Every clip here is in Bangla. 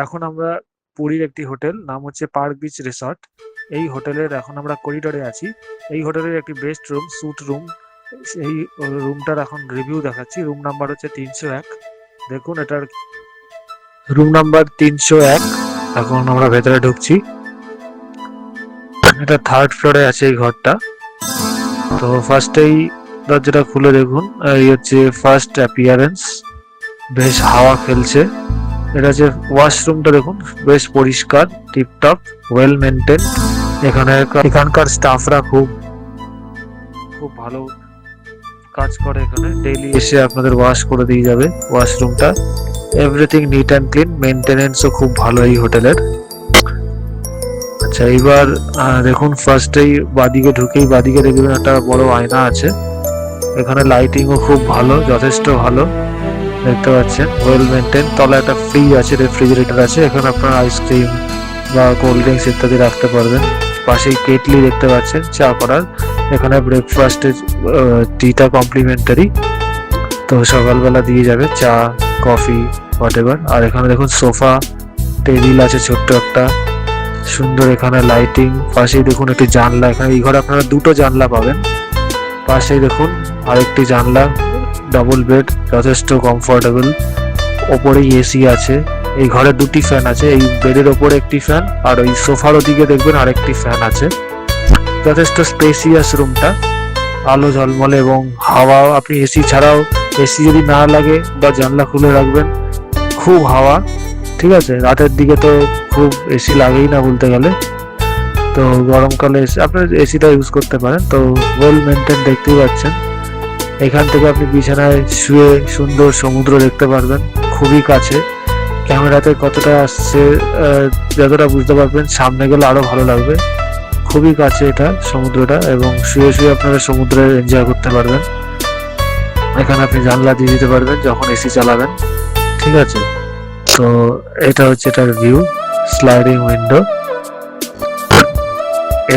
এখন আমরা পুরীর একটি হোটেল, নাম হচ্ছে পার্ক বিচ রিসর্ট। এই হোটেলের এখন আমরা করিডোরে আছি। এই হোটেলের একটি বেস্ট রুম, স্যুট রুম। সেই রুমটার এখন রিভিউ দেখাচ্ছি। রুম নাম্বার হচ্ছে 301। দেখুন এটার রুম নাম্বার 301। এখন আমরা ভেতরে ঢুকছি। এটা 3rd ফ্লোরে আছে এই ঘরটা। তো ফার্স্টেই দরজাটা খুলে দেখুন, এই হচ্ছে ফার্স্ট অ্যাপিয়ারেন্স। বেশ হাওয়া খেলছে। এটা যে ওয়াশরুমটা দেখুন, বেশ পরিষ্কার, টিপটপ, ওয়েল মেনটেন। এখানকার স্টাফরা খুব খুব ভালো কাজ করে। এখানে ডেইলি এসে আপনাদের ওয়াশ করে দিয়ে যাবে ওয়াশরুমটা। এভরিথিং নিট অ্যান্ড ক্লিন, মেনটেনেন্সও খুব ভালো এই হোটেলের। আচ্ছা, এইবার দেখুন ফার্স্টেই বাদিকে ঢুকেই বাদিকে দেখবেন একটা বড় আয়না আছে। এখানে লাইটিংও খুব ভালো, যথেষ্ট ভালো দেখতে পাচ্ছেন, ওয়েল মেনটেন। তলা একটা ফ্রিজ আছে, রেফ্রিজারেটর আছে, এখানে আপনারা আইসক্রিম বা কোল্ড ড্রিঙ্কস ইত্যাদি রাখতে পারবেন। পাশেই কেটলি দেখতে পাচ্ছেন চা করার। এখানে ব্রেকফাস্টের টিটা কমপ্লিমেন্টারি, তো সকালবেলা দিয়ে যাবে চা, কফি, হোয়াট এভার। আর এখানে দেখুন সোফা, টেবিল আছে ছোট্ট একটা, সুন্দর এখানে লাইটিং। পাশেই দেখুন একটি জানলা, এখানে এই ঘরে আপনারা 2টো জানলা পাবেন। পাশেই দেখুন আরেকটি জানলা, ডাবল বেড, যথেষ্ট কমফোর্টেবল। ওপরেই এসি আছে। এই ঘরে 2টি ফ্যান আছে, এই বেডের ওপরে একটি ফ্যান আর ওই সোফার ওদিকে দেখবেন আরেকটি ফ্যান আছে। যথেষ্ট স্পেসিয়াস রুমটা, আলো ঝলমলে এবং হাওয়া। আপনি এসি ছাড়াও, এসি যদি না লাগে বা জানলা খুলে রাখবেন, খুব হাওয়া। ঠিক আছে, রাতের দিকে তো খুব এসি লাগেই না বলতে গেলে, তো গরমকালে আপনার এসিটা ইউজ করতে পারেন। তো ওয়েল মেনটেন দেখতেই পাচ্ছেন। এখান থেকে আপনি বিছানায় শুয়ে সুন্দর সমুদ্র দেখতে পারবেন খুবই কাছে। ক্যামেরাতে কতটা আসছে যতটা বুঝতে পারবেন, সামনে গেলে আরো ভালো লাগবে। খুবই কাছে এটা সমুদ্রটা, এবং শুয়ে শুয়ে আপনারা সমুদ্রে এনজয় করতে পারবেন। এখানে আপনি জানলা দিয়ে দিতে পারবেন যখন এসি চালাবেন। ঠিক আছে, তো এটা হচ্ছে এটার ভিউ, স্লাইডিং উইন্ডো।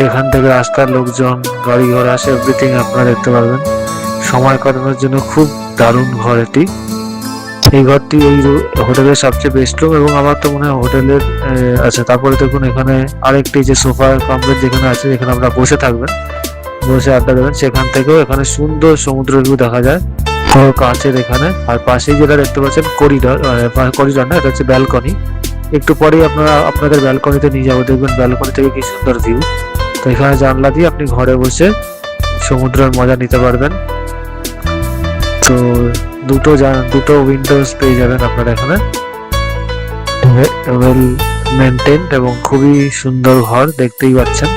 এখান থেকে রাস্তার লোকজন, গাড়ি ঘোড়া আসে, এভরিথিং আপনারা দেখতে পারবেন। সময় কাটানোর জন্য খুব দারুণ ঘর এটি। এই ঘরটি এই হোটেলের সবচেয়ে বেস্ট রুম, এবং আমার তো মনে হয় হোটেলের আচ্ছা, তারপরে দেখুন এখানে আরেকটি যে সোফার কামরা যেখানে আছে, যেখানে আপনারা বসে থাকবেন, বসে আড্ডা দেবেন, সেখান থেকেও এখানে সুন্দর সমুদ্র ভিউ দেখা যায় কাছের এখানে। আর পাশেই যেটা দেখতে পাচ্ছেন করিডর না, এটা হচ্ছে ব্যালকনি। একটু পরেই আপনাদের ব্যালকনিতে নিয়ে যাবো, দেখবেন ব্যালকনি থেকে কি সুন্দর ভিউ। তো এখানে জানলা দিয়ে আপনি ঘরে বসে সমুদ্রের মজা নিতে পারবেন। তো দুটো উইন্ডোজ পেয়ে যাবেন আপনারা এখানে। ওয়েল মেনটেন এবং খুবই সুন্দর ঘর দেখতেই পাচ্ছেন।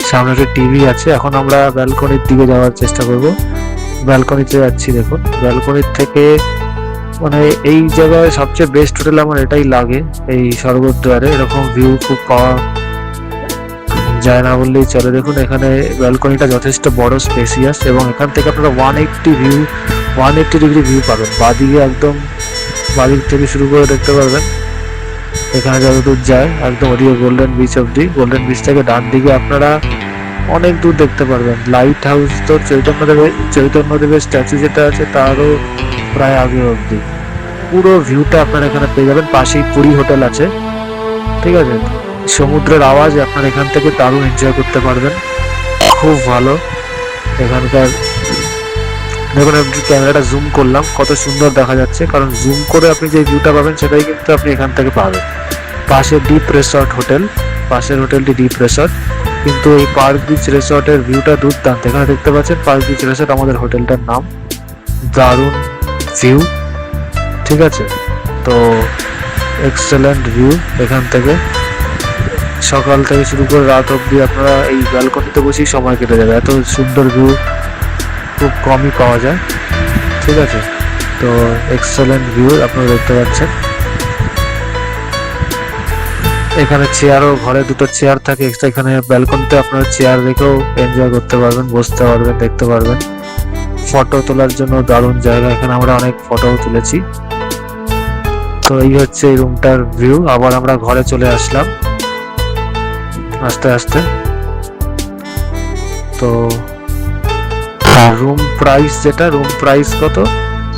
সামনে একটা টিভি আছে। এখন আমরা ব্যালকনির দিকে যাওয়ার চেষ্টা করব। ব্যালকনিতে যাচ্ছি। দেখুন ব্যালকনির থেকে মানে এই জায়গায় সবচেয়ে বেস্ট হোটেল আমার এটাই লাগে। এই স্বর্গদ্বারে এরকম ভিউ খুব পাওয়া যায় না বললেই চলে। দেখুন এখানে ব্যালকনিটা যথেষ্ট বড়, স্পেসিয়াস, এবং এখান থেকে আপনারা 180 ডিগ্রি ভিউ পাবেন। বাদিকে একদম বাদিক থেকে শুরু করে দেখতে পারবেন এখানে যতদূর যায়, একদম ওদিকে গোল্ডেন বিচ অব্দি। গোল্ডেন বিচ থেকে ডান দিকে আপনারা অনেক দূর দেখতে পারবেন। লাইট হাউস তো চৈতন্যদেবের স্ট্যাচু যেটা আছে তারও প্রায় আগে অব্দি পুরো ভিউটা আপনারা এখানে পেয়ে যাবেন। পাশেই পুরী হোটেল আছে। ঠিক আছে, সমুদ্রের আওয়াজ আপনারা এখান থেকে দারুণ এনজয় করতে পারবেন, খুব ভালো। এখানকার দেখুন আপনি ক্যামেরাটা জুম করলাম, কত সুন্দর দেখা যাচ্ছে, কারণ জুম করে আপনি যে ভিউটা পাবেন সেটাই কিন্তু আপনি এখান থেকে পাবেন। পাশে ডিপ রিসর্ট হোটেল, পাশের হোটেলটি ডিপ রিসর্ট, কিন্তু এই পার্ক বিচ রিসর্টের ভিউটা দুর্দান্ত। এখানে দেখতে পাচ্ছেন পার্ক বিচ রিসর্ট আমাদের হোটেলটার নাম। দারুণ ভিউ। ঠিক আছে, তো এক্সেলেন্ট ভিউ। এখান থেকে সকাল থেকে শুরু করে রাত অবধি আপনারা এই ব্যালকনিতে বসেই সময় কেটে যাবে। এত সুন্দর ভিউ খুব কমই পাওয়া যায়। ঠিক আছে, তো এক্সেলেন্ট ভিউ আপনারা দেখতে পাচ্ছেন। এখানে চেয়ারও, ঘরে 2টো চেয়ার থাকে এক্সট্রা। এখানে ব্যালকনিতে আপনারা চেয়ার রেখেও এনজয় করতে পারবেন, বসতে পারবেন, দেখতে পারবেন। ফটো তোলার জন্য দারুণ জায়গা, এখানে আমরা অনেক ফটোও তুলেছি। তো এই হচ্ছে এই রুমটার ভিউ। আবার আমরা ঘরে চলে আসলাম আস্তে আস্তে। তো রুম প্রাইস কত,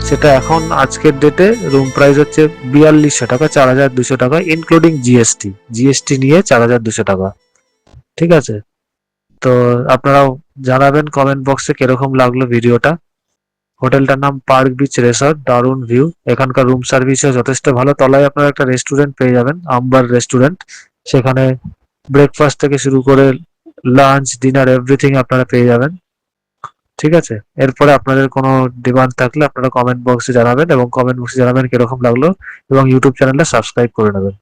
সেটা এখন আজকের ডেটে রুম প্রাইস হচ্ছে 4200 টাকা, 4200 টাকা ইনক্লুডিং জিএসটি, জিএসটি নিয়ে 4200 টাকা। ঠিক আছে, তো আপনারাও জানাবেন কমেন্ট বক্সে কিরকম লাগলো ভিডিওটা। হোটেলটার নাম পার্ক বিচ রিসর্ট, দারুণ ভিউ, এখানকার রুম সার্ভিসও যথেষ্ট ভালো। তলায় আপনারা একটা রেস্টুরেন্ট পেয়ে যাবেন, আম্বার রেস্টুরেন্ট, সেখানে ব্রেকফাস্ট থেকে শুরু করে লাঞ্চ ডিনার এভরিথিং আপনারা পেয়ে যাবেন। ঠিক আছে, এরপরে আপনাদের কোনো ডিমান্ড থাকলে আপনারা কমেন্ট বক্সে জানাবেন, এবং কমেন্ট বক্সে জানাবেন কিরকম লাগলো, এবং ইউটিউব চ্যানেলটা সাবস্ক্রাইব করে নেবেন।